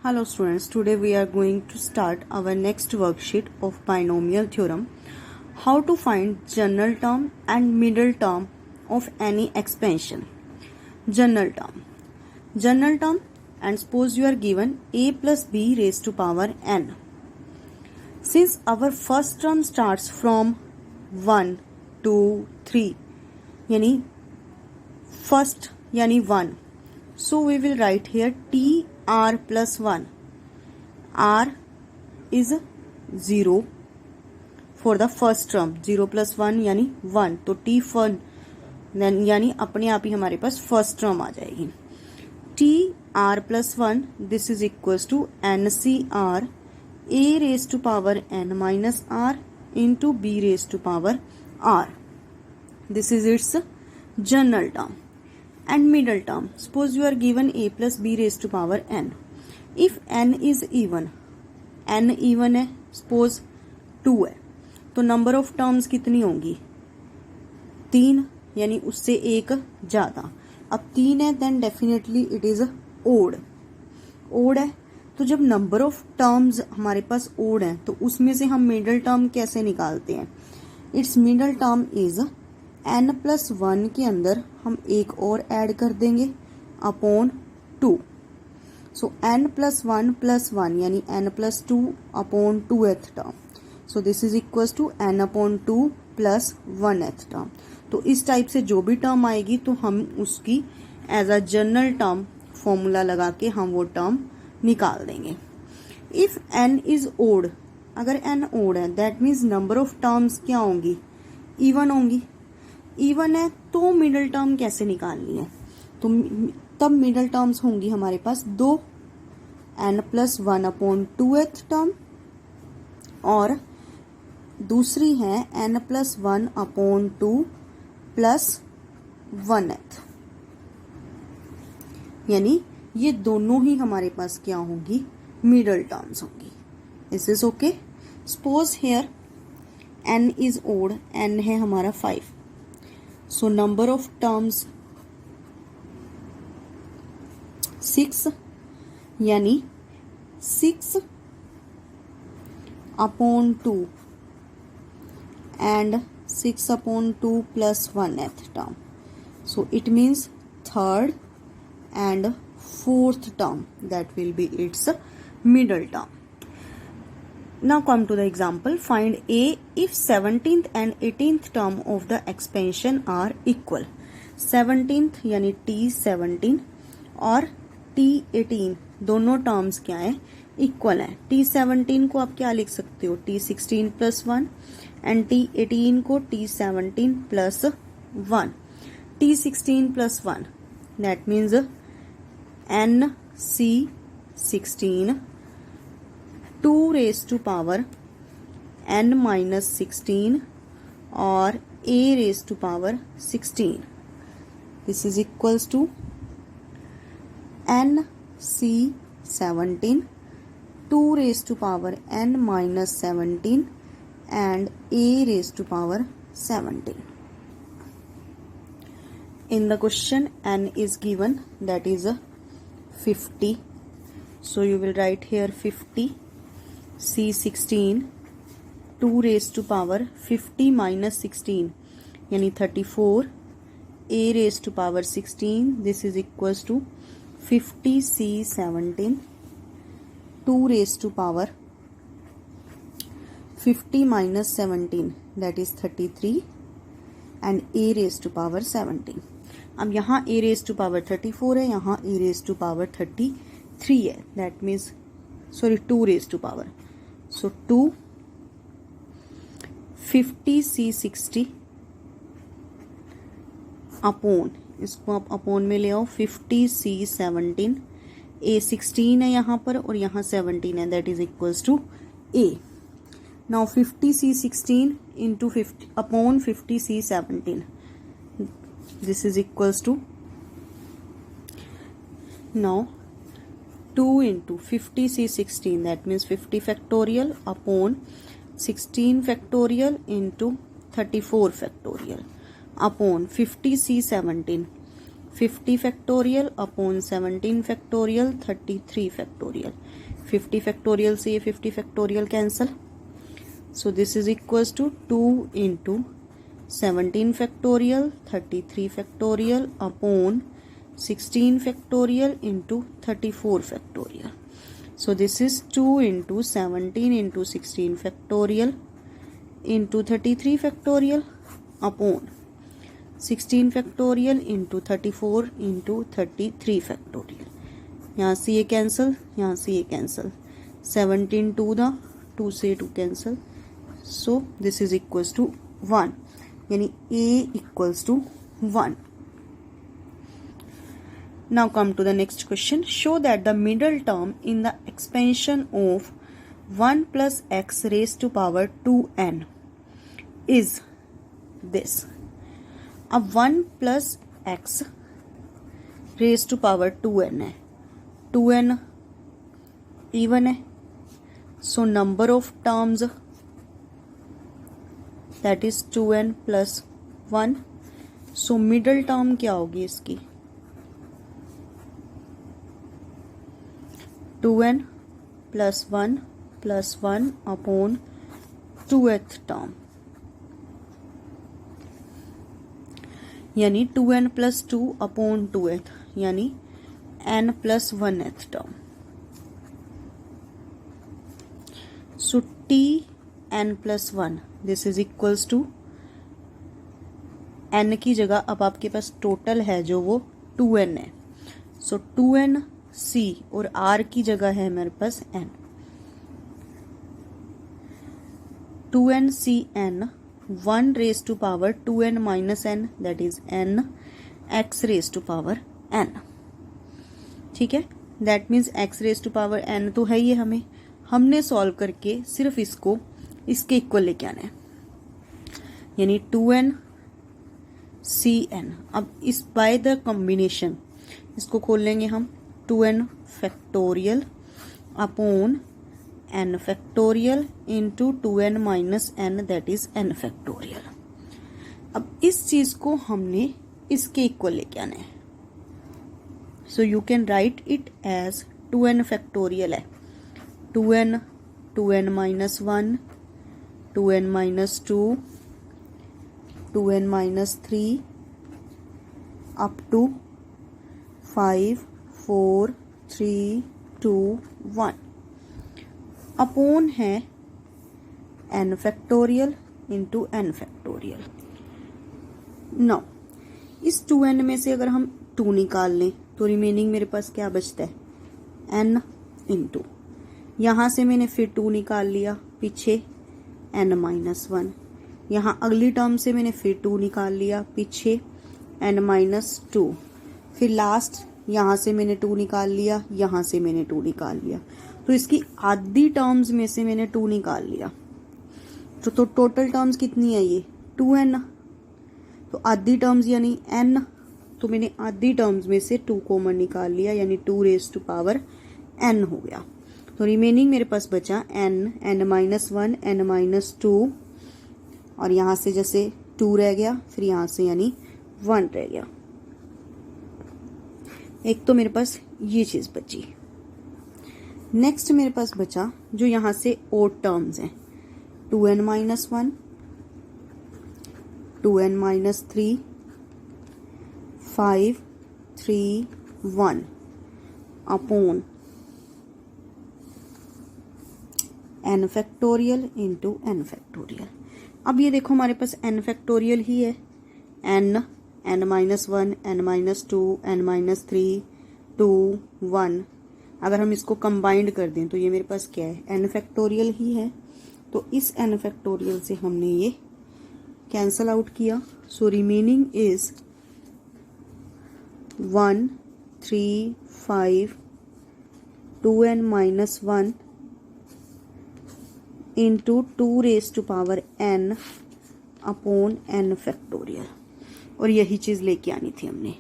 Hello students, today we are going to start our next worksheet of binomial theorem. How to find general term and middle term of any expansion. General term, and suppose you are given a plus b raised to power n. Since our first term starts from 1, 2, 3 यानी first यानी 1, so we will write here t r plus 1. r is 0 for the first term. 0 plus 1 यानी 1, तो t 1 यानी अपने आप ही हमारे पास first term आ जाएगी. t r plus 1 this is equals to n c r a raised to power n minus r into b raised to power r. This is its general term. And middle term, suppose you are given a plus b raised to power n. If n is even, n even है, suppose 2 है, तो number of terms कितनी होंगी? 3, यानी उससे एक ज्यादा. अब 3 है then definitely it is odd. Odd है तो जब नंबर ऑफ टर्म्स हमारे पास ओड है तो उसमें से हम मिडल टर्म कैसे निकालते हैं? It's middle term is n plus 1 के अंदर हम एक और ऐड कर देंगे अपॉन 2. सो n प्लस 1 यानी n plus 2 upon 2th term. So this is equal to n upon 2 plus 1th term. तो इस टाइप से जो भी टर्म आएगी तो हम उसकी as a general term formula लगा के हम वो टर्म निकाल देंगे. इफ n इज ओड, अगर n ओड है that means number of terms क्या होंगी? इवन होंगी. इवन है तो मिडल टर्म कैसे निकालनी है? तो तब मिडल टर्म्स होंगी हमारे पास 2, n plus 1 upon 2th term, और दूसरी है n plus 1 upon 2 plus 1th. यानी ये दोनों ही हमारे पास क्या होंगी? मिडल टर्म्स होंगी. Is this okay? Suppose here n is odd, n है हमारा 5. So number of terms 6, यानी 6 upon 2 and 6 upon 2 plus 1th term. So it means third and fourth term, that will be its middle term. Now come to the example. Find a if 17th and 18th term of the expansion are equal. 17th यानी t17 और t18 दोनों terms क्या है? Equal है. t17 को आप क्या लिख सकते हो? t16 प्लस 1 एंड t18 को t17 plus 1. t16 plus 1 that means nc16 2 raised to power n minus 16 और a raised to power 16. This is equals to nc17 2 raised to power n minus 17 and a raised to power 17. In the question n is given, that is 50. So you will write here 50. C16 2 raised to power 50 minus 16 यानी 34. A raised to power 16, this is equals to 50 C17 2 raised to power 50 minus 17 that is 33 and A raised to power 17. अब यहाँ A raised to power 34 है, यहाँ A raised to power 33 है. That means 2 raised to power. So 2 50 C60 upon, इसको आप upon में ले आओ 50 C17. A 16 है यहाँ पर और यहाँ 17 है, that is equals to A. Now 50 C16 into 50 upon 50 C17, this is equals to now 2 into 50 C16, that means 50 factorial upon 16 factorial into 34 factorial upon 50 C17. 50 factorial upon 17 factorial 33 factorial. 50 factorial से ये 50 factorial cancel, so this is equals to 2 into 17 factorial 33 factorial upon 16 factorial into 34 factorial. So this is 2 into 17 into 16 factorial into 33 factorial upon 16 factorial into 34 into 33 factorial। यहाँ से ये cancel, यहाँ से ये cancel, 17 to the 2 से 2 cancel, so this is equals to 1, यानी a equals to 1। Now come to the next question. Show that the middle term in the expansion of 1 plus x raised to power 2n is this. अब 1 plus x raised to power 2n है, 2n even है, so number of terms that is 2n plus 1, so middle term क्या होगी इसकी 2n plus 1 upon 2th term, यानी 2n plus 2 upon 2th, यानी n plus 1th term। So t n plus 1 this is equals to n की जगह अब आपके पास total है जो वो 2n है, so 2n c और r की जगह है मेरे पास n, 2n c n 1 raise to power 2n minus n that is n x raise to power n। ठीक है, that means x raise to power n तो है ये, हमने सॉल्व करके सिर्फ इसको इसके इक्वल लेके आना है, यानी 2n c n। अब इस बाय द कॉम्बिनेशन इसको खोल लेंगे हम, 2n factorial upon n factorial into 2n minus n that is n factorial. अब इस चीज को हमने इसके इक्वल लेके आना है, so you can write it as 2n factorial है, 2n minus 1, 2n minus 2, 2n minus 3 up to 5 4 3 2 1 upon है n factorial into n factorial. Now इस 2n में से अगर हम 2 निकाल लें तो रिमेनिंग मेरे पास क्या बचता है n इंटू, यहाँ से मैंने फिर 2 निकाल लिया पीछे n माइनस 1, यहाँ अगली टर्म से मैंने फिर 2 निकाल लिया पीछे n माइनस 2, फिर लास्ट यहाँ से मैंने 2 निकाल लिया, यहाँ से मैंने 2 निकाल लिया, तो इसकी आधी टर्म्स में से मैंने 2 निकाल लिया, तो टोटल टर्म्स कितनी है ये 2n, तो आधी टर्म्स यानी n, तो मैंने आधी टर्म्स में से 2 कॉमन निकाल लिया, यानी 2 रेज टू पावर n हो गया। तो रिमेनिंग मेरे पास बचा n माइनस 1 n माइनस 2, और यहाँ से जैसे 2 रह गया, फिर यहाँ से यानी 1 रह गया। एक तो मेरे पास ये चीज बची, नेक्स्ट मेरे पास बचा जो यहाँ से ओड टर्म्स हैं, 2n minus 1, 2n minus 3, 5 3 1 upon n factorial into n factorial. अब ये देखो हमारे पास n फैक्टोरियल ही है, n minus 1 n minus 2 n minus 3 2 1, अगर हम इसको कंबाइंड कर दें तो ये मेरे पास क्या है n फैक्टोरियल ही है, तो इस n फैक्टोरियल से हमने ये कैंसल आउट किया, so remaining is 1 3 5 2n minus 1 into 2 raise to power n upon n factorial, और यही चीज लेके आनी थी हमने।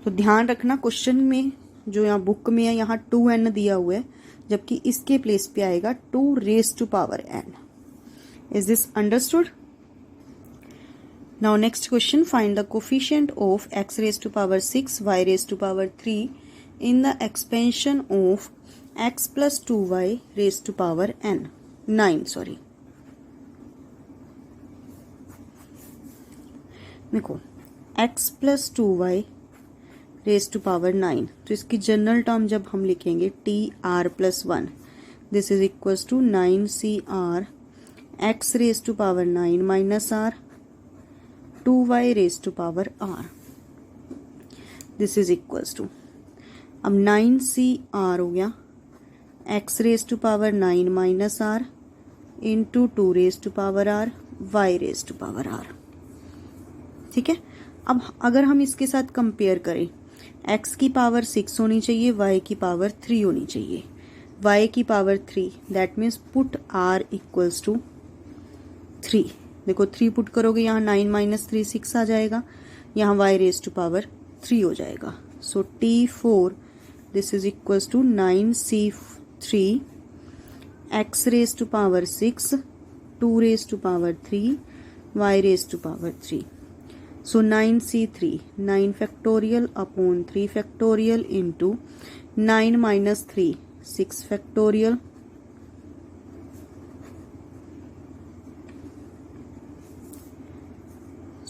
तो ध्यान रखना क्वेश्चन में जो यहाँ बुक में है यहाँ 2n दिया हुआ है, जबकि इसके प्लेस पे आएगा 2 raise to power n। Is this understood? Now next question, find the coefficient of x raised to power 6, y raised to power 3 in the expansion of x plus 2y raised to power 9. देखो x plus 2y raised to power 9, तो इसकी general term जब हम लिखेंगे t r plus 1, this is equals to 9cr x raised to power 9 minus r 2y raised to power r, this is equals to, अब 9cr हो गया x raised to power 9 minus r into 2 raised to power r y raised to power r. ठीक है, अब अगर हम इसके साथ कंपेयर करें, x की पावर 6 होनी चाहिए, y की पावर 3 होनी चाहिए, y की power 3, that means put r equals to 3. देखो 3 पुट करोगे, यहाँ 9 माइनस 3 6 आ जाएगा, यहाँ y रेज टू पावर 3 हो जाएगा. So t4 this is equals to 9c3 x raise to power 6 2 raise to power 3 y raise to power 3. So 9c3 9 factorial upon 3 factorial into 9 minus 3 6 factorial.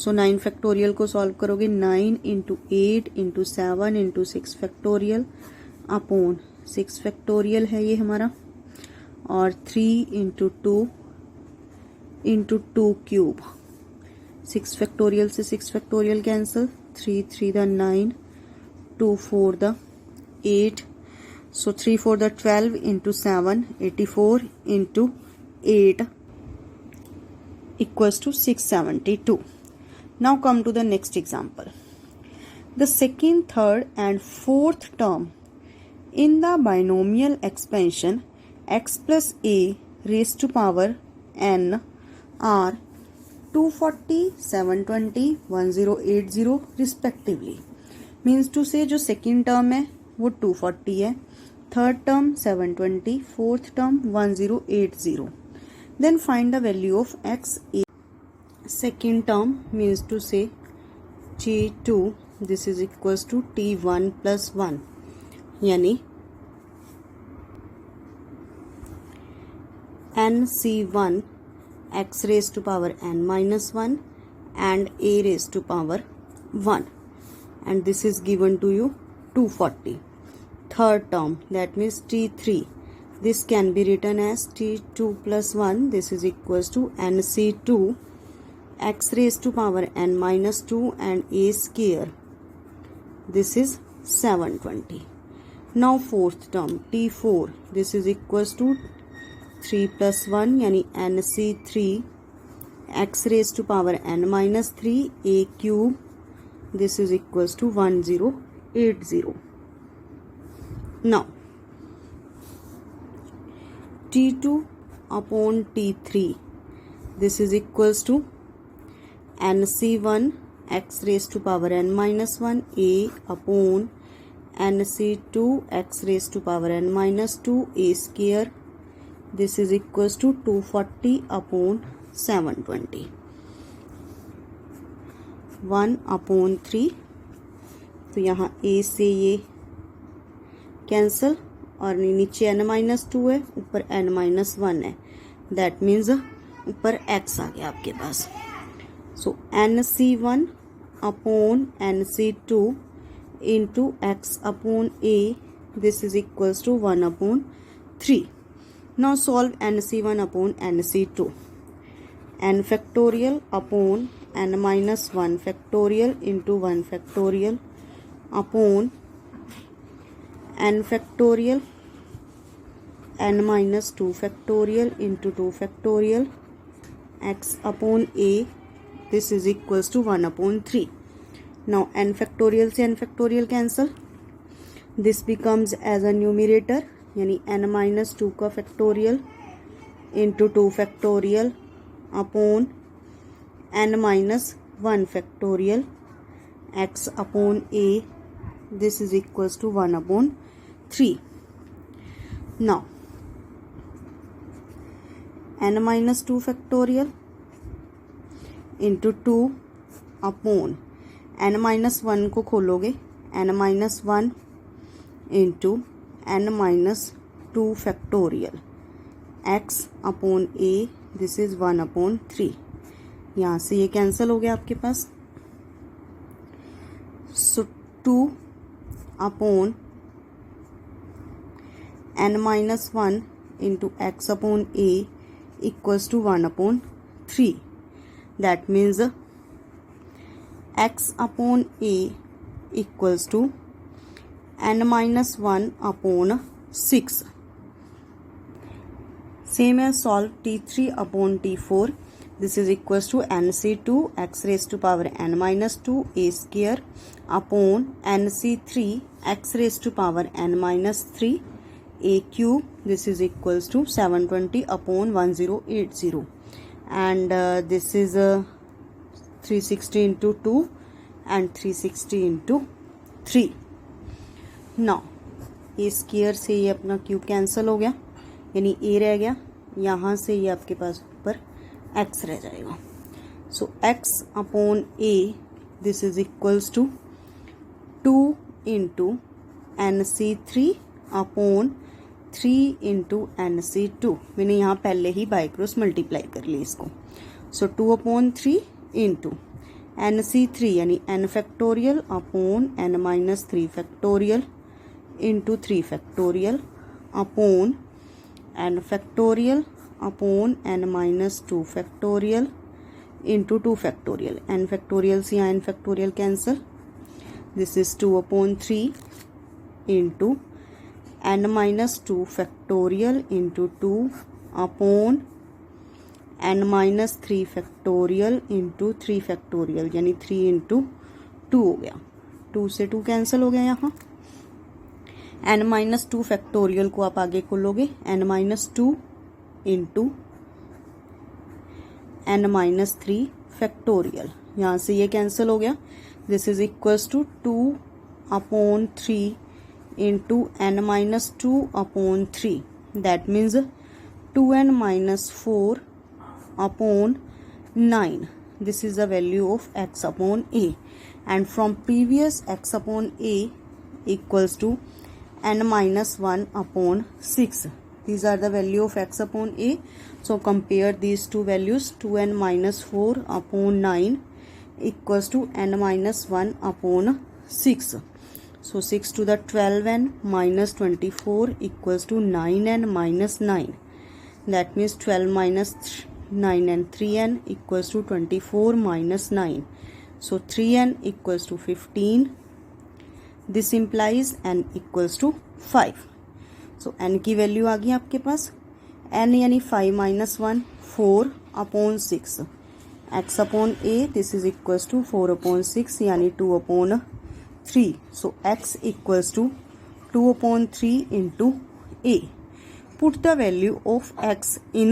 So 9 factorial को solve करोगे, 9 into 8 into 7 into 6 factorial upon 6 factorial है ये हमारा, और 3 into 2 into 2 cube. 6 factorial से 6 factorial cancel, 3 3 the 9 2 4 the 8. So 3 4 the 12 into 7 84 into 8 equals to 672. Now come to the next example. The second, third and fourth term in the binomial expansion x plus a raised to power n are 240, 720, 1080 respectively. Means to say जो second term है वो 240 है, third term 720, fourth term 1080. Then find the value of x a. Second term means to say t2, this is equals to t1 plus 1, यानी nc1 x raised to power n minus 1 and a raised to power 1, and this is given to you 240. Third term, that means t3, this can be written as t2 plus 1, this is equals to nc2 x raised to power n minus 2 and a square, this is 720. Now fourth term t4, this is equals to 3 plus 1 यानी nc3 x raised to power n minus 3 a cube, this is equals to 1080. Now t2 upon t3, this is equals to nc1 x raised to power n minus 1 a upon nc2 x raised to power n minus 2 a square, this is equals to 240 upon 720. 1 upon 3, तो यहाँ a से ये cancel, और नीचे n minus 2 है, ऊपर n minus 1 है, that means ऊपर x आ गया आपके पास. So nc1 upon nc2 into x upon a, this is equals to 1 upon 3. Now solve nc1 upon nc2. N factorial upon n minus 1 factorial into 1 factorial upon n factorial n minus 2 factorial into 2 factorial x upon a, this is equals to 1 upon 3. Now n factorial से n factorial cancel, this becomes as a numerator, यानी n minus 2 का factorial into 2 factorial upon n minus 1 factorial x upon a, this is equals to 1 upon 3. Now n minus 2 factorial into 2 upon n-1 को खोलोगे n-1 into n-2 factorial x upon a, this is 1/3। यहाँ से ये cancel हो गया आपके पास। So 2 upon n-1 into x upon a equals to 1/3। That means x upon a equals to n-1 upon 6। Same as solve t3 upon t4. This is equals to nc2 x raised to power n-2 a square upon nc3 x raised to power n-3 a cube. This is equals to 720 upon 1080. And this is 360 into 2 and 360 into 3. Now a square से ये अपना cube cancel हो गया, यानी a रह गया, यहाँ से ये आपके पास ऊपर x रह जाएगा। So x upon a this is equals to 2 into nc3 upon 3 into nc2। मैंने यहाँ पहले ही बाय क्रॉस मल्टीप्लाई कर ली इसको। सो 2/3 इंटू nc3 यानी n factorial upon n-3 factorial into 3 factorial upon n factorial upon n-2 factorial into 2 factorial. n factorial से यहाँ n factorial cancel. This is 2/3 into n-2 factorial into 2 upon n-3 factorial into 3 factorial, यानी 3 into 2 हो गया। 2 से 2 cancel हो गया यहाँ। n-2 factorial को आप आगे खोलोगे n-2 इंटू n-3 फैक्टोरियल, यहाँ से ये कैंसिल हो गया। This is equals to 2/3 into n-2 upon 3। That means 2n-4 upon 9। This is the value of x upon a, and from previous x upon a equals to n-1 upon 6. These are the value of x upon a. So compare these two values. 2n-4 upon 9 equals to n-1 upon 6. So 6 to the 12n minus 24 equals to 9n minus 9. That means 12 minus 9 and 3n equals to 24 minus 9. So 3n equals to 15. This implies n equals to 5. So n की value आ गई आपके पास। n यानी 5 minus 1 4 upon 6 x upon a, this is equals to 4 upon 6 यानी 2 upon 3. So x equals to 2 upon 3 into a. Put the value of x in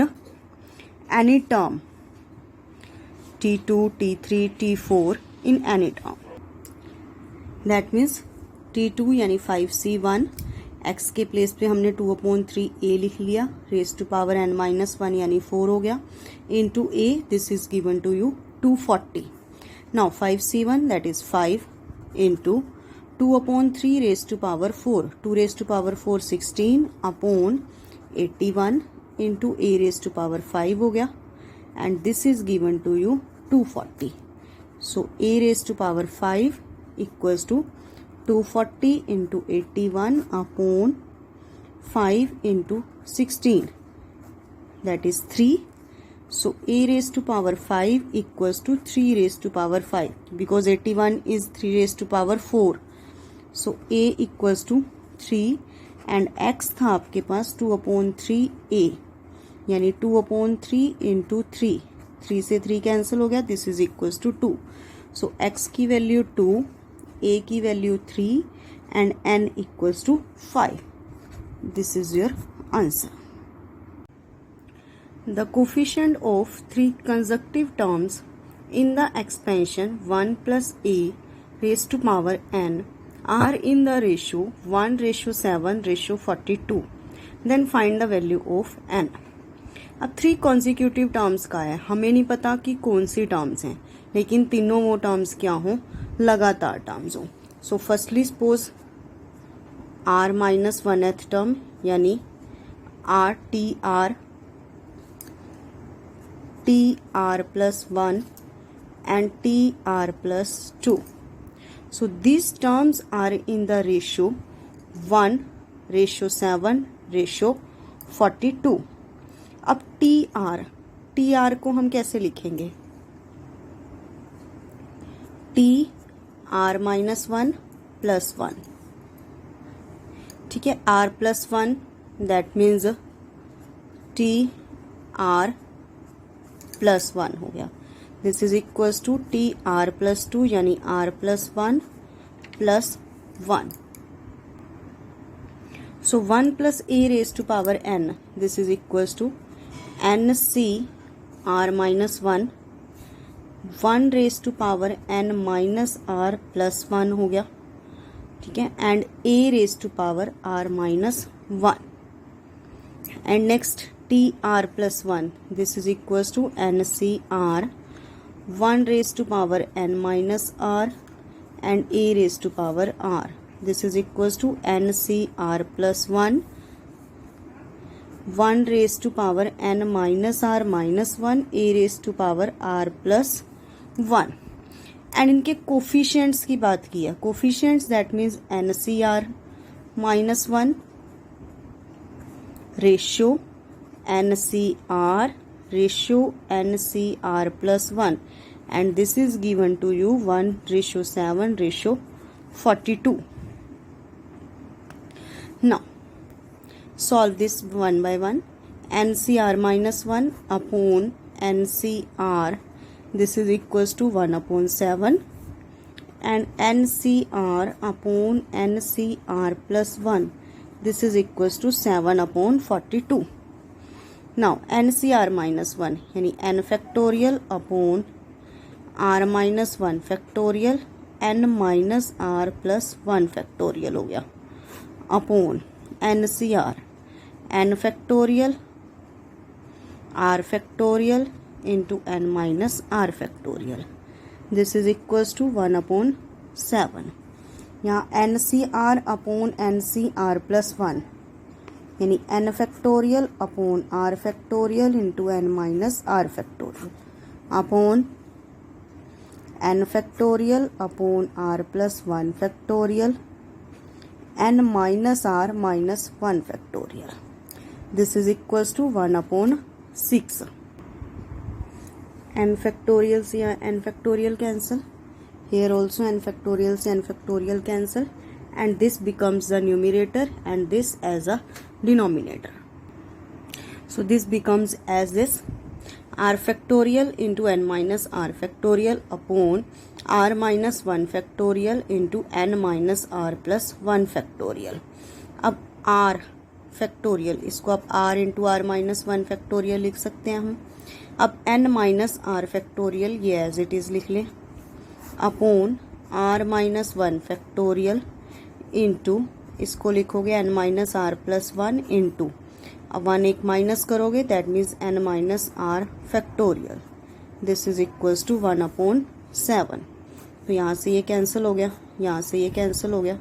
any term, t2, t3, t4 in any term. That means t2 यानी 5c1, x के place पे हमने 2/3 a लिख लिया, raise to power n-1 यानी 4 हो गया, into a, this is given to you 240. Now 5c1 that is 5 into 2/3 raise to power 4, 2 raise to power 4 16 upon 81 into a raise to power 5 हो गया, and this is given to you 240. So a raise to power 5 equals to 240 into 81 upon 5 into 16, that is 3. So a raised to power 5 equals to 3 raised to power 5, because 81 is 3 raised to power 4. So a equals to 3, and x था आपके पास 2/3 a, यानी 2/3 into 3, 3 से 3 cancel हो गया, this is equals to 2. So x की value 2, a की value 3 and n equals to 5. This is your answer. The coefficient of 3 consecutive terms in the expansion 1 plus a raised to power n are in the ratio 1:7:42. Then find the value of n. अब 3 consecutive terms का है, हमें नहीं पता कि कौन सी terms हैं, लेकिन तीनों वो टर्म्स क्या हो, लगातार टर्म्स हो। So firstly suppose r minus 1th term यानी TR plus 1 and TR plus 2. So these terms are in the ratio 1:7:42. अब TR को हम कैसे लिखेंगे, TR minus 1 plus 1, ठीक है, R plus 1 that means TR plus 1 हो गया। This is equals to TR plus 2 यानी R plus 1 plus 1. So 1 plus a raised to power n, this is equals to NCR minus 1, 1 raised to power n minus r plus 1 हो गया, ठीक है, and a raised to power r minus 1. And next TR plus 1, this is equals to NCR 1 raised to power n minus r and a raised to power r. This is equals to NCR plus 1 1 raised to power n minus r minus 1 a raised to power r plus 1. And इनके coefficients की बात की है, coefficients that means NCR minus 1 ratio NCR plus 1, and this is given to you 1:7:42. Now solve this one by one. NCR minus 1 upon NCR, this is equals to 1/7, and NCR upon NCR plus 1, this is equals to 7/42. Now NCR minus 1 यानी n factorial upon r minus 1 factorial n minus r plus 1 factorial हो गया, upon NCR n factorial r factorial into n minus r factorial. This is equals to 1/7. यहाँ NCR upon NCR plus 1 यानी n factorial upon r factorial into n minus r factorial upon n factorial upon r plus 1 factorial n minus r minus 1 factorial. This is equals to 1/6. n factorial से n factorial cancel, here also n factorial से n factorial cancel, and this becomes the numerator and this as a denominator. So this becomes as this r factorial into n minus r factorial upon r minus 1 factorial into n minus r plus 1 factorial. अब r factorial इसको आप r into r minus 1 factorial लिख सकते हैं हम। अब n minus r factorial ये as it is लिख लें upon r minus 1 factorial into इसको लिखोगे n minus r plus 1 into, अब 1 एक माइनस करोगे that means n minus r factorial. This is equals to 1/7. तो यहाँ से ये कैंसिल हो गया, यहाँ से ये कैंसिल हो गया,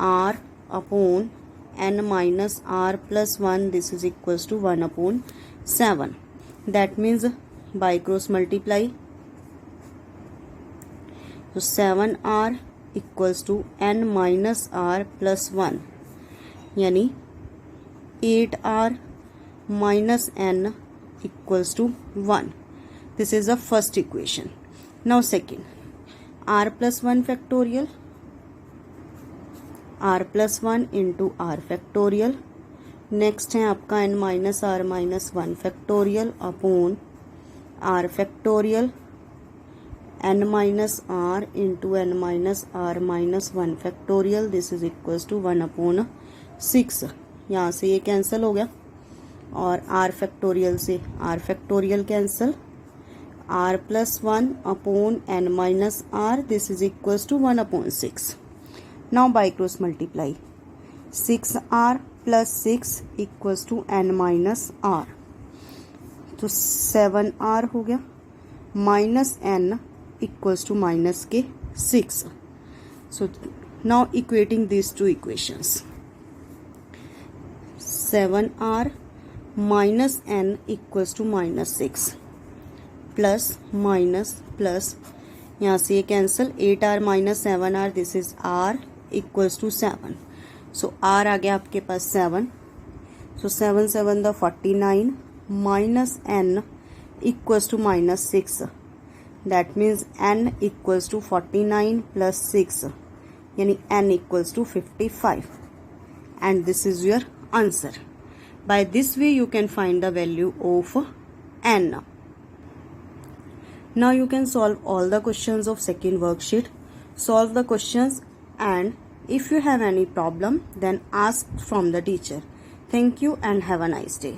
r upon n minus r plus 1, this is equals to 1/7. That means by cross multiply, so 7r equals to n minus r plus 1 यानी 8r minus n equals to 1. This is the first equation. Now second, r plus 1 factorial, r plus 1 into r factorial. Next है आपका n minus r minus 1 factorial upon r factorial n minus r into n minus r minus 1 factorial. This is equals to 1/6. यहाँ से ये cancel हो गया और r factorial से r factorial cancel, r plus 1 upon n minus r, this is equals to 1/6. Now by cross multiply, 6r plus 6 equals to n minus r, तो 7r हो गया minus n equals to minus k 6. So now equating these two equations, 7r minus n equals to minus 6 plus minus plus, यहाँ से ये cancel, 8r minus 7r, this is r equals to 7. So r आ गया आपके पास 7. So 7 7 the 49 minus n equals to minus 6. That means n equals to 49 plus 6, यानी n equals to 55. And this is your answer. By this way you can find the value of n. Now you can solve all the questions of second worksheet. Solve the questions, and if you have any problem then ask from the teacher. Thank you and have a nice day.